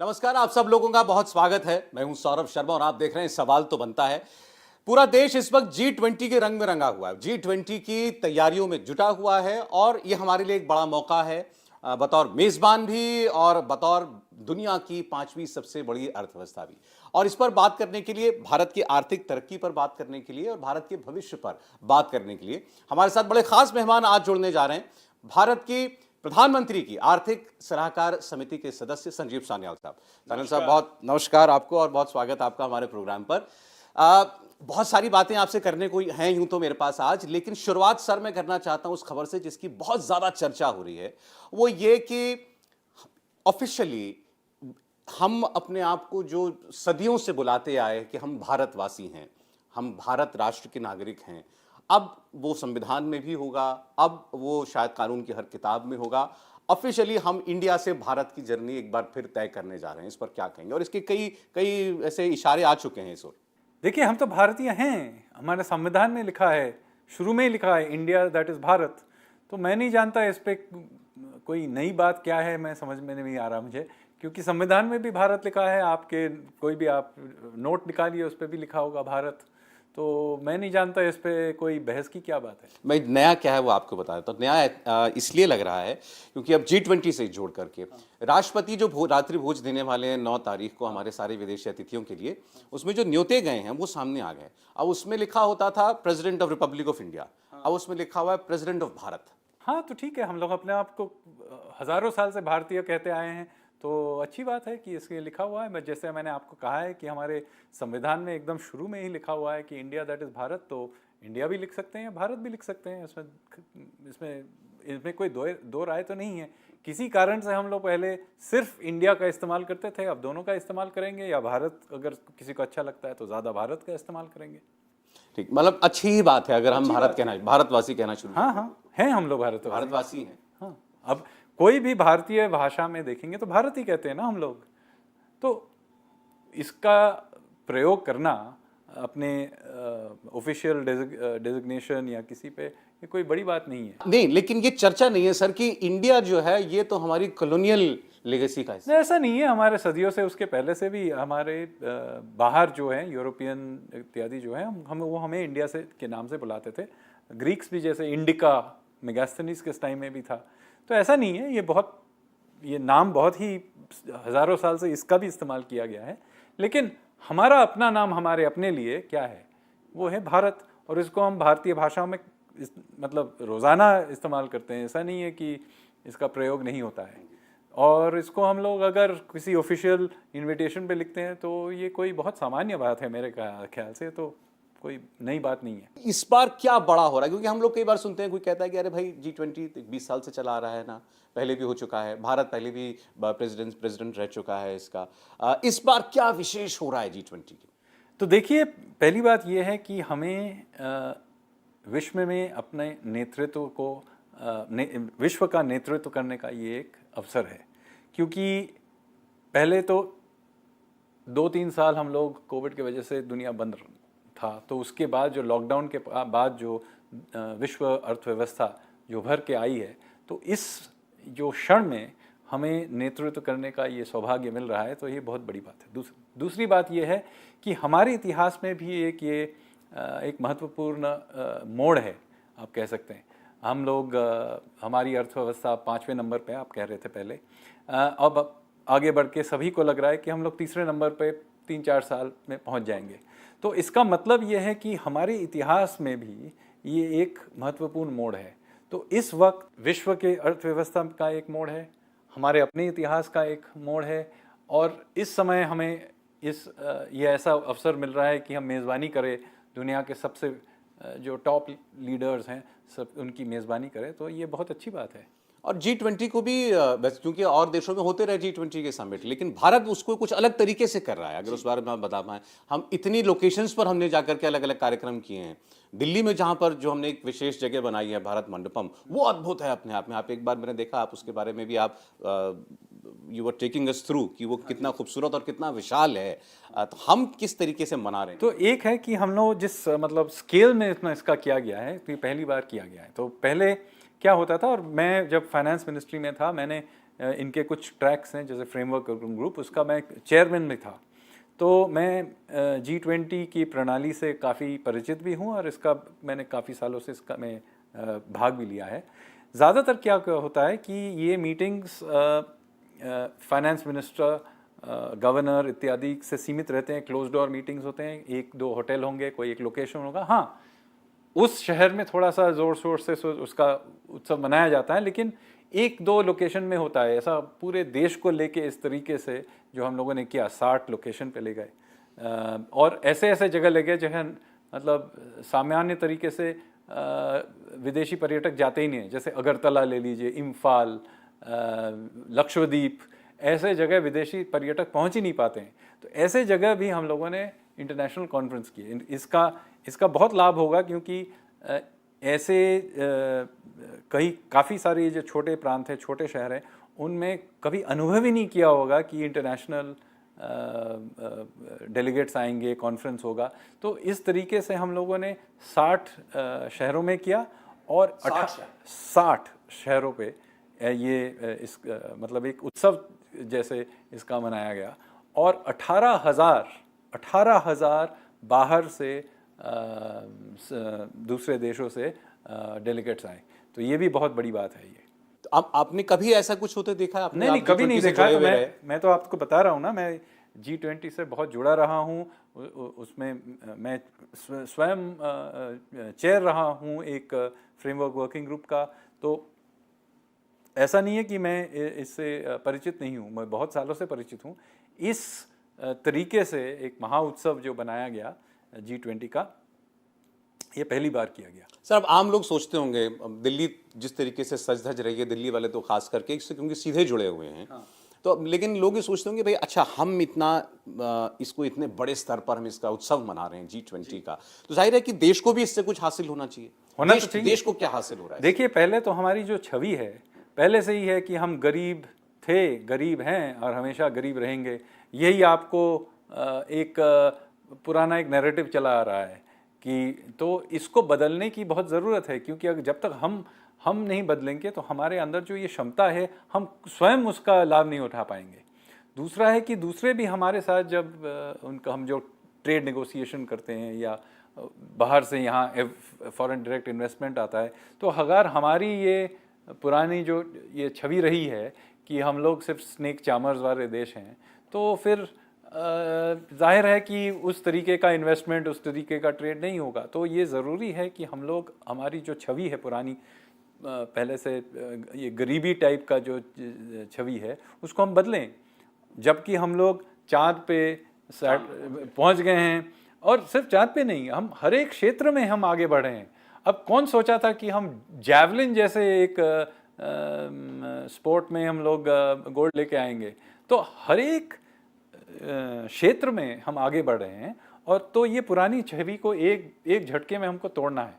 नमस्कार, आप सब लोगों का बहुत स्वागत है। मैं हूं सौरभ शर्मा और आप देख रहे हैं सवाल तो बनता है। पूरा देश इस वक्त G20 के रंग में रंगा हुआ है। G20 की तैयारियों में जुटा हुआ है और यह हमारे लिए एक बड़ा मौका है, बतौर मेजबान भी और बतौर दुनिया की 5वीं सबसे बड़ी अर्थव्यवस्था भी। और इस पर बात करने के लिए, भारत की आर्थिक तरक्की पर बात करने के लिए और भारत के भविष्य पर बात करने के लिए हमारे साथ बड़े खास मेहमान आज जुड़ने जा रहे हैं। भारत की प्रधानमंत्री की आर्थिक सलाहकार समिति के सदस्य संजीव सान्याल साहब। सान्याल साहब, बहुत नमस्कार आपको और बहुत स्वागत आपका हमारे प्रोग्राम पर। बहुत सारी बातें आपसे करने को हैं यूं तो मेरे पास आज, लेकिन शुरुआत सर मैं करना चाहता हूं उस खबर से जिसकी बहुत ज्यादा चर्चा हो रही है। वो ये कि ऑफिशियली हम अपने आप को जो सदियों से बुलाते आए कि हम भारतवासी हैं, हम भारत राष्ट्र के नागरिक हैं, अब वो संविधान में भी होगा, अब वो शायद कानून की हर किताब में होगा। ऑफिशियली हम इंडिया से भारत की जर्नी एक बार फिर तय करने जा रहे हैं। इस पर क्या कहेंगे? और इसके कई कई ऐसे इशारे आ चुके हैं इस ओर। देखिए, हम तो भारतीय हैं, हमारे संविधान में लिखा है, शुरू में ही लिखा है इंडिया दैट इज भारत। तो मैं नहीं जानता इस पे कोई नई बात क्या है, मैं समझ में नहीं आ रहा मुझे, क्योंकि संविधान में भी भारत लिखा है। आपके कोई भी आप नोट निकालिए, उस पर भी लिखा होगा भारत। तो मैं नहीं जानता इस पे कोई बहस की क्या बात है। मैं नया क्या है वो आपको बता देता हूँ। नया इसलिए लग रहा है क्योंकि अब G20 से जोड़ करके राष्ट्रपति जो रात्रि भोज देने वाले हैं 9 तारीख को हमारे सारे विदेशी अतिथियों के लिए, उसमें जो न्योते गए हैं वो सामने आ गए। अब उसमें लिखा होता था president of Republic of India, अब उसमें लिखा हुआ है प्रेसिडेंट ऑफ भारत। हाँ, तो ठीक है, हम लोग अपने आप को हजारों साल से भारतीय कहते आए हैं, तो अच्छी बात है कि इसके लिखा हुआ है। जैसे मैंने आपको कहा है कि हमारे संविधान में एकदम शुरू में ही लिखा हुआ है कि इंडिया दैट इज़ भारत, तो इंडिया भी लिख सकते हैं, भारत भी लिख सकते हैं। इसमें इसमें कोई दो राय तो नहीं है। किसी कारण से हम लोग पहले सिर्फ इंडिया का इस्तेमाल करते थे, अब दोनों का इस्तेमाल करेंगे, या भारत अगर किसी को अच्छा लगता है तो ज़्यादा भारत का इस्तेमाल करेंगे। ठीक, मतलब अच्छी ही बात है अगर हम भारतवासी कहना शुरू। हाँ हाँ, हैं हम लोग भारतवासी हैं। हाँ, अब कोई भी भारतीय भाषा में देखेंगे तो भारत ही कहते हैं ना हम लोग। तो इसका प्रयोग करना अपने ऑफिशियल डेजिग्नेशन या किसी पे, ये कोई बड़ी बात नहीं है। नहीं, लेकिन ये चर्चा नहीं है सर कि इंडिया जो है ये तो हमारी कॉलोनियल लेगेसी का हिस्सा है। ऐसा नहीं है, हमारे सदियों से, उसके पहले से भी हमारे बाहर जो है यूरोपियन इत्यादि जो है, हम वो हमें इंडिया से के नाम से बुलाते थे। ग्रीक्स भी जैसे इंडिका, मेगास्थनीज के टाइम में भी था। तो ऐसा नहीं है, ये नाम बहुत ही हजारों साल से इसका भी इस्तेमाल किया गया है। लेकिन हमारा अपना नाम हमारे अपने लिए क्या है, वो है भारत, और इसको हम भारतीय भाषाओं में मतलब रोज़ाना इस्तेमाल करते हैं। ऐसा नहीं है कि इसका प्रयोग नहीं होता है। और इसको हम लोग अगर किसी ऑफिशियल इनविटेशन पे लिखते हैं तो ये कोई बहुत सामान्य बात है मेरे ख्याल से, तो कोई नई बात नहीं है। इस बार क्या बड़ा हो रहा है? क्योंकि हम लोग कई बार सुनते हैं, कोई कहता है कि अरे भाई G20 20 साल से चला आ रहा है ना, पहले भी हो चुका है, भारत पहले भी प्रेसिडेंट रह चुका है इसका। इस बार क्या विशेष हो रहा है G20 की? तो देखिए, पहली बात यह है कि हमें विश्व में अपने नेतृत्व को विश्व का नेतृत्व करने का ये एक अवसर है। क्योंकि पहले तो 2-3 साल हम लोग कोविड की वजह से दुनिया बंद था, तो उसके बाद जो लॉकडाउन के बाद जो विश्व अर्थव्यवस्था जो भर के आई है, तो इस जो क्षण में हमें नेतृत्व करने का ये सौभाग्य मिल रहा है, तो ये बहुत बड़ी बात है। दूसरी बात ये है कि हमारे इतिहास में भी एक महत्वपूर्ण मोड़ है, आप कह सकते हैं। हम लोग हमारी अर्थव्यवस्था 5वें नंबर पे, आप कह रहे थे पहले, अब आगे बढ़ के सभी को लग रहा है कि हम लोग तीसरे नंबर पे 3-4 साल में पहुंच जाएंगे। तो इसका मतलब ये है कि हमारे इतिहास में भी ये एक महत्वपूर्ण मोड़ है। तो इस वक्त विश्व के अर्थव्यवस्था का एक मोड़ है, हमारे अपने इतिहास का एक मोड़ है, और इस समय हमें ये ऐसा अवसर मिल रहा है कि हम मेज़बानी करें, दुनिया के सबसे जो टॉप लीडर्स हैं सब उनकी मेज़बानी करें, तो ये बहुत अच्छी बात है। और G20 को भी क्योंकि और देशों में होते रहे G20 के समिट, लेकिन भारत उसको कुछ अलग तरीके से कर रहा है। अगर उस बारे में आप बता पाएं, हम इतनी लोकेशंस पर हमने जाकर के अलग अलग कार्यक्रम किए हैं। दिल्ली में जहां पर जो हमने एक विशेष जगह बनाई है भारत मंडपम, वो अद्भुत है अपने आप में। आप एक बार मैंने देखा, आप उसके बारे में भी आप you were taking us through कि वो कितना खूबसूरत और कितना विशाल है। तो हम किस तरीके से मना रहे हैं? तो एक है कि हम लोग जिस मतलब स्केल में इतना इसका किया गया है, तो ये पहली बार किया गया है। तो पहले क्या होता था, और मैं जब फाइनेंस मिनिस्ट्री में था, मैंने इनके कुछ ट्रैक्स हैं जैसे फ्रेमवर्क वर्किंग ग्रुप, उसका मैं चेयरमैन भी था। तो मैं G20 की प्रणाली से काफ़ी परिचित भी हूँ और इसका मैंने काफ़ी सालों से इसका मैं भाग भी लिया है। ज़्यादातर क्या होता है कि ये मीटिंग्स फाइनेंस मिनिस्टर, गवर्नर इत्यादि से सीमित रहते हैं, क्लोज डोर मीटिंग्स होते हैं, 1-2 होटल होंगे, कोई एक लोकेशन होगा। हाँ, उस शहर में थोड़ा सा ज़ोर शोर से उसका उत्सव मनाया जाता है, लेकिन 1-2 लोकेशन में होता है। ऐसा पूरे देश को लेके इस तरीके से जो हम लोगों ने किया, 60 लोकेशन पे ले गए और ऐसे ऐसे जगह ले गए जहाँ मतलब सामान्य तरीके से विदेशी पर्यटक जाते ही नहीं हैं। जैसे अगरतला ले लीजिए, इम्फाल, लक्षद्वीप, ऐसे जगह विदेशी पर्यटक पहुंच ही नहीं पाते हैं। तो ऐसे जगह भी हम लोगों ने इंटरनेशनल कॉन्फ्रेंस किए। इसका बहुत लाभ होगा क्योंकि ऐसे कई काफ़ी सारे जो छोटे प्रांत हैं, छोटे शहर हैं, उनमें कभी अनुभव ही नहीं किया होगा कि इंटरनेशनल डेलीगेट्स आएंगे, कॉन्फ्रेंस होगा। तो इस तरीके से हम लोगों ने 60 शहरों में किया और 60 शहरों पे ये मतलब एक उत्सव जैसे इसका मनाया गया और 18,000 बाहर से दूसरे देशों से डेलीगेट्स आए। तो ये भी बहुत बड़ी बात है ये। तो आपने कभी ऐसा कुछ होते देखा है? आपने नहीं, कभी नहीं देखा। तो मैं तो आपको बता रहा हूँ ना, मैं G20 से बहुत जुड़ा रहा हूँ, उसमें मैं स्वयं चेयर रहा हूँ एक फ्रेमवर्क वर्किंग ग्रुप का। तो ऐसा नहीं है कि मैं इससे परिचित नहीं हूँ, मैं बहुत सालों से परिचित हूँ। इस तरीके से एक महा उत्सव जो बनाया गया G20 का, ये पहली बार किया गया। सर, अब आम लोग सोचते होंगे, दिल्ली जिस तरीके से सज धज रही है, दिल्ली वाले तो खास करके इससे क्योंकि सीधे जुड़े हुए हैं। हाँ। तो लेकिन लोग ये सोचते होंगे भाई अच्छा, हम इसको इतने बड़े स्तर पर हम इसका उत्सव मना रहे हैं G20 का, तो जाहिर है कि देश को भी इससे कुछ हासिल होना चाहिए। देश को क्या हासिल हो रहा है? देखिए, पहले तो हमारी जो छवि है पहले से ही है कि हम गरीब थे, गरीब हैं और हमेशा गरीब रहेंगे। यही आपको एक पुराना एक नैरेटिव चला आ रहा है कि तो इसको बदलने की बहुत ज़रूरत है, क्योंकि अगर जब तक हम नहीं बदलेंगे तो हमारे अंदर जो ये क्षमता है हम स्वयं उसका लाभ नहीं उठा पाएंगे। दूसरा है कि दूसरे भी हमारे साथ जब उनका हम जो ट्रेड नेगोशिएशन करते हैं या बाहर से यहाँ फॉरेन डायरेक्ट इन्वेस्टमेंट आता है, तो अगर हमारी ये पुरानी जो ये छवि रही है कि हम लोग सिर्फ स्नेक चार्मर्स वाले देश हैं, तो फिर जाहिर है कि उस तरीके का इन्वेस्टमेंट, उस तरीके का ट्रेड नहीं होगा। तो ये ज़रूरी है कि हम लोग हमारी जो छवि है पुरानी, पहले से ये गरीबी टाइप का जो छवि है, उसको हम बदलें। जबकि हम लोग चाँद पे पहुंच गए हैं, और सिर्फ चाँद पे नहीं, हम हर एक क्षेत्र में हम आगे बढ़े हैं। अब कौन सोचा था कि हम जैवलिन जैसे एक स्पोर्ट में हम लोग गोल्ड लेके आएंगे। तो हर एक क्षेत्र में हम आगे बढ़ रहे हैं, और तो ये पुरानी छवि को एक झटके में हमको तोड़ना है।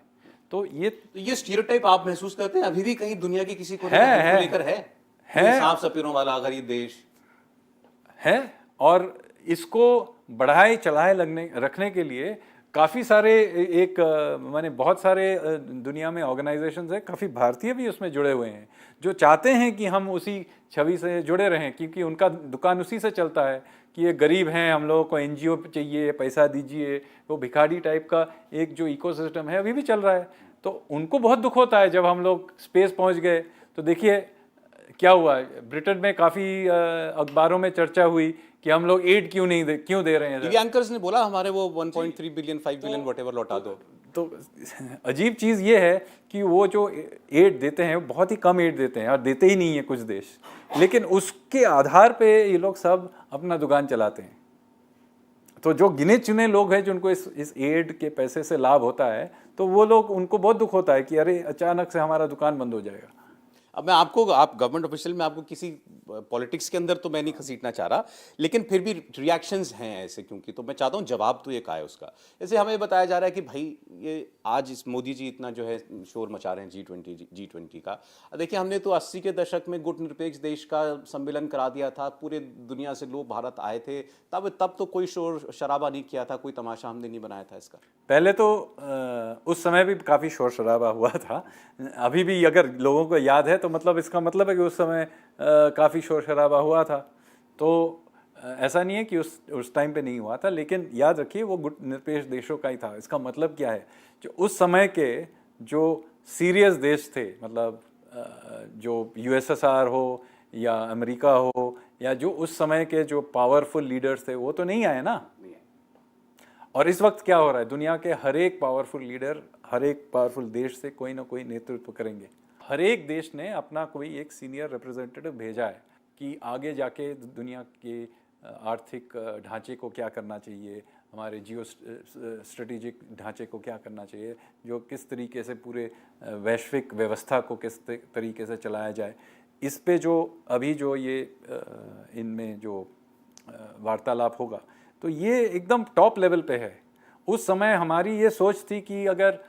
तो ये स्टीरियोटाइप आप महसूस करते हैं अभी भी कहीं दुनिया की किसी को लेकर है सांप सपेरों वाला गरीब देश है, और इसको बढ़ाए चलाए रखने के लिए काफ़ी सारे माने बहुत सारे दुनिया में ऑर्गेनाइजेशंस हैं, काफ़ी भारतीय भी उसमें जुड़े हुए हैं, जो चाहते हैं कि हम उसी छवि से जुड़े रहें, क्योंकि उनका दुकान उसी से चलता है कि ये गरीब हैं, हम लोगों को NGO चाहिए, पैसा दीजिए। वो भिखारी टाइप का एक जो इकोसिस्टम है अभी भी चल रहा है। तो उनको बहुत दुख होता है जब हम लोग स्पेस पहुंच गए। तो देखिए क्या हुआ, ब्रिटेन में काफ़ी अखबारों में चर्चा हुई कि हम लोग एड क्यों दे रहे हैं। एंकर्स ने बोला हमारे वो 1.3 बिलियन 5 बिलियन व्हाटएवर लौटा दो। तो अजीब चीज़ ये है कि वो जो एड देते हैं बहुत ही कम एड देते हैं, और देते ही नहीं है कुछ देश, लेकिन उसके आधार पे ये लोग सब अपना दुकान चलाते हैं। तो जो गिने चुने लोग हैं जिनको इस एड के पैसे से लाभ होता है, तो वो लोग, उनको बहुत दुख होता है कि अरे अचानक से हमारा दुकान बंद हो जाएगा। अब मैं आप गवर्नमेंट ऑफिशियल में आपको किसी पॉलिटिक्स के अंदर तो मैं नहीं घसीटना चाह रहा, लेकिन फिर भी रिएक्शंस हैं ऐसे, क्योंकि तो मैं चाहता हूं जवाब तो एक आए उसका। जैसे हमें बताया जा रहा है कि भाई ये आज इस मोदी जी इतना जो है शोर मचा रहे हैं G20 का। देखिए, हमने तो 80 के दशक में गुटनिरपेक्ष देश का सम्मेलन करा दिया था, पूरे दुनिया से लोग भारत आए थे, तब तो कोई शोर शराबा नहीं किया था, कोई तमाशा हमने नहीं बनाया था इसका। पहले तो उस समय भी काफ़ी शोर शराबा हुआ था। अभी भी अगर लोगों को याद है तो मतलब इसका मतलब है कि उस समय काफ़ी शोर शराबा हुआ था। तो ऐसा नहीं है कि उस टाइम पे नहीं हुआ था, लेकिन याद रखिए वो निरपेक्ष देशों का ही था। इसका मतलब क्या है, जो उस समय के जो सीरियस देश थे, मतलब जो यूएसएसआर हो या अमेरिका हो या जो उस समय के जो पावरफुल लीडर्स थे, वो तो नहीं आए ना। और इस वक्त क्या हो रहा है, दुनिया के हर एक पावरफुल लीडर, हर एक पावरफुल देश से कोई ना कोई नेतृत्व करेंगे। हर एक देश ने अपना कोई एक सीनियर रिप्रेजेंटेटिव भेजा है कि आगे जाके दुनिया के आर्थिक ढांचे को क्या करना चाहिए, हमारे जियो स्ट्रेटेजिक ढांचे को क्या करना चाहिए, जो किस तरीके से पूरे वैश्विक व्यवस्था को किस तरीके से चलाया जाए। इस पे जो अभी जो ये इनमें जो वार्तालाप होगा, तो ये एकदम टॉप लेवल पे है। उस समय हमारी ये सोच थी कि अगर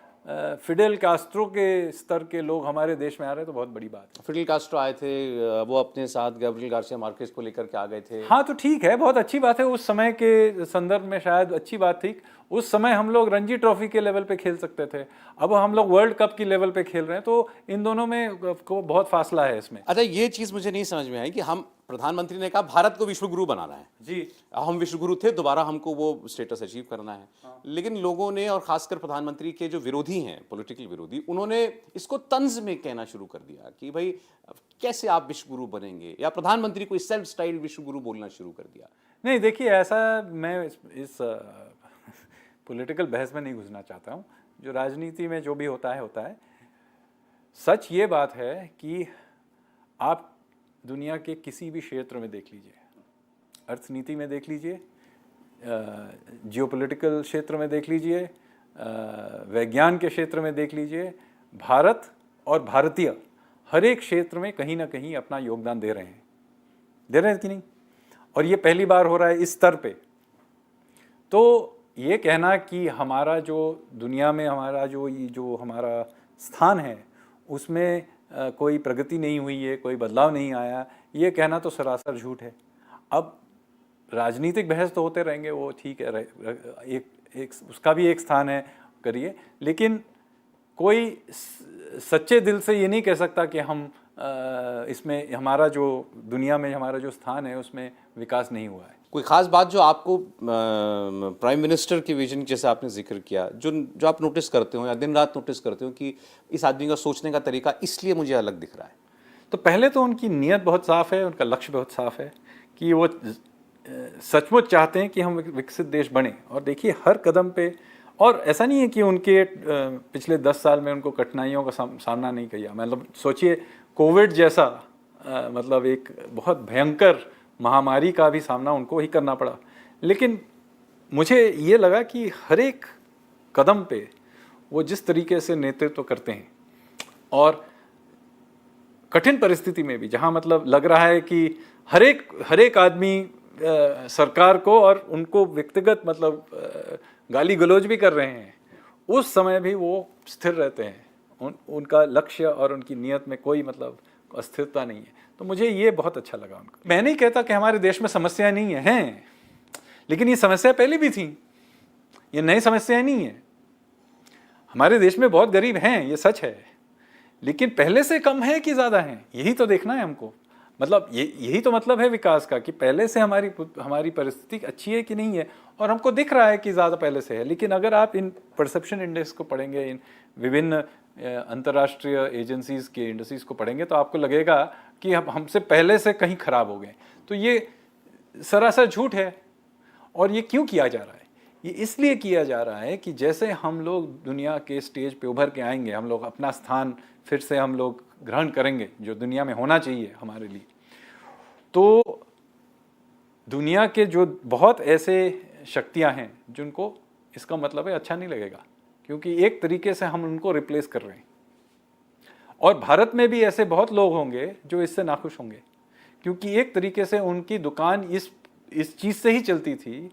फिडेल कास्ट्रो के स्तर के लोग हमारे देश में आ रहे हैं तो बहुत बड़ी बात है। फिडेल कास्ट्रो आए थे, वो अपने साथ गैब्रियल गार्सिया मार्केस को लेकर के आ गए थे। हाँ, तो ठीक है, बहुत अच्छी बात है। उस समय के संदर्भ में शायद अच्छी बात थी। उस समय हम लोग रणजी ट्रॉफी के लेवल पे खेल सकते थे, अब हम लोग वर्ल्ड कप की लेवल पे खेल रहे हैं, तो इन दोनों में को बहुत फासला है इसमें। अच्छा, ये चीज़ मुझे नहीं समझ में आई कि हम, प्रधानमंत्री ने कहा भारत को विश्व गुरु बनाना है जी, हम विश्व गुरु थे, दोबारा हमको वो स्टेटस अचीव करना है। लेकिन लोगों ने, और खासकर प्रधानमंत्री के जो विरोधी हैं, पॉलिटिकल विरोधी, उन्होंने इसको तंज में कहना शुरू कर दिया कि भाई कैसे आप विश्व गुरु बनेंगे, या प्रधानमंत्री को सेल्फ स्टाइल विश्व गुरु बोलना शुरू कर दिया। नहीं, देखिए, ऐसा मैं इस पॉलिटिकल बहस में नहीं घुसना चाहता हूँ। जो राजनीति में जो भी होता है। सच ये बात है कि आप दुनिया के किसी भी क्षेत्र में देख लीजिए, अर्थनीति में देख लीजिए, जियोपॉलिटिकल क्षेत्र में देख लीजिए, विज्ञान के क्षेत्र में देख लीजिए, भारत और भारतीय हर एक क्षेत्र में कहीं ना कहीं अपना योगदान दे रहे हैं कि नहीं। और ये पहली बार हो रहा है इस स्तर पे। तो ये कहना कि हमारा जो दुनिया में हमारा जो हमारा स्थान है उसमें कोई प्रगति नहीं हुई है, कोई बदलाव नहीं आया, ये कहना तो सरासर झूठ है। अब राजनीतिक बहस तो होते रहेंगे, वो ठीक है, एक उसका भी एक स्थान है, करिए, लेकिन कोई सच्चे दिल से ये नहीं कह सकता कि हम इसमें हमारा जो दुनिया में हमारा जो स्थान है उसमें विकास नहीं हुआ है। कोई खास बात जो आपको प्राइम मिनिस्टर के विजन, जैसे आपने जिक्र किया, जो आप नोटिस करते हो या दिन रात नोटिस करते हो कि इस आदमी का सोचने का तरीका इसलिए मुझे अलग दिख रहा है? तो पहले तो उनकी नीयत बहुत साफ़ है, उनका लक्ष्य बहुत साफ़ है कि वो सचमुच चाहते हैं कि हम विकसित देश बने। और देखिए, हर कदम पे, और ऐसा नहीं है कि उनके पिछले 10 साल में उनको कठिनाइयों का सामना नहीं किया। मतलब सोचिए, कोविड जैसा मतलब एक बहुत भयंकर महामारी का भी सामना उनको ही करना पड़ा, लेकिन मुझे ये लगा कि हर एक कदम पे वो जिस तरीके से नेतृत्व करते हैं, और कठिन परिस्थिति में भी, जहाँ मतलब लग रहा है कि हर एक आदमी सरकार को और उनको व्यक्तिगत मतलब गाली गलौज भी कर रहे हैं, उस समय भी वो स्थिर रहते हैं। उनका लक्ष्य और उनकी नीयत में कोई मतलब अस्थिरता नहीं है। तो मुझे ये बहुत अच्छा लगा उनका। मैं नहीं कहता कि हमारे देश में समस्याएं नहीं हैं, लेकिन ये समस्या पहले भी थी, ये नई समस्याएं नहीं है। हमारे देश में बहुत गरीब हैं, ये सच है, लेकिन पहले से कम है कि ज़्यादा हैं, यही तो देखना है हमको। मतलब यही तो मतलब है विकास का, कि पहले से हमारी परिस्थिति अच्छी है कि नहीं है। और हमको दिख रहा है कि ज़्यादा पहले से है, लेकिन अगर आप इन परसेप्शन इंडेक्स को पढ़ेंगे, इन विभिन्न अंतर्राष्ट्रीय एजेंसीज के इंडेक्स को पढ़ेंगे, तो आपको लगेगा कि हम हमसे पहले से कहीं ख़राब हो गए। तो ये सरासर झूठ है। और ये क्यों किया जा रहा है? ये इसलिए किया जा रहा है कि जैसे हम लोग दुनिया के स्टेज पे उभर के आएंगे, हम लोग अपना स्थान फिर से हम लोग ग्रहण करेंगे जो दुनिया में होना चाहिए हमारे लिए, तो दुनिया के जो बहुत ऐसे शक्तियां हैं जिनको इसका मतलब है अच्छा नहीं लगेगा, क्योंकि एक तरीके से हम उनको रिप्लेस कर रहे हैं। और भारत में भी ऐसे बहुत लोग होंगे जो इससे नाखुश होंगे, क्योंकि एक तरीके से उनकी दुकान इस चीज़ से ही चलती थी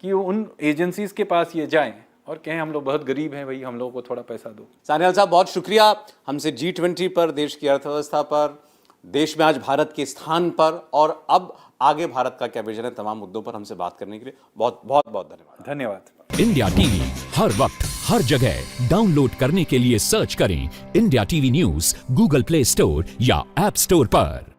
कि उन एजेंसीज के पास ये जाएं और कहें हम लोग बहुत गरीब हैं भाई, हम लोगों को थोड़ा पैसा दो। सान्याल साहब, बहुत शुक्रिया हमसे G20 पर, देश की अर्थव्यवस्था पर, देश में आज भारत के स्थान पर, और अब आगे भारत का क्या विजन है, तमाम मुद्दों पर हमसे बात करने के लिए बहुत बहुत बहुत धन्यवाद। धन्यवाद। इंडिया टीवी हर वक्त हर जगह डाउनलोड करने के लिए सर्च करें India TV news Google play store या ऐप स्टोर पर।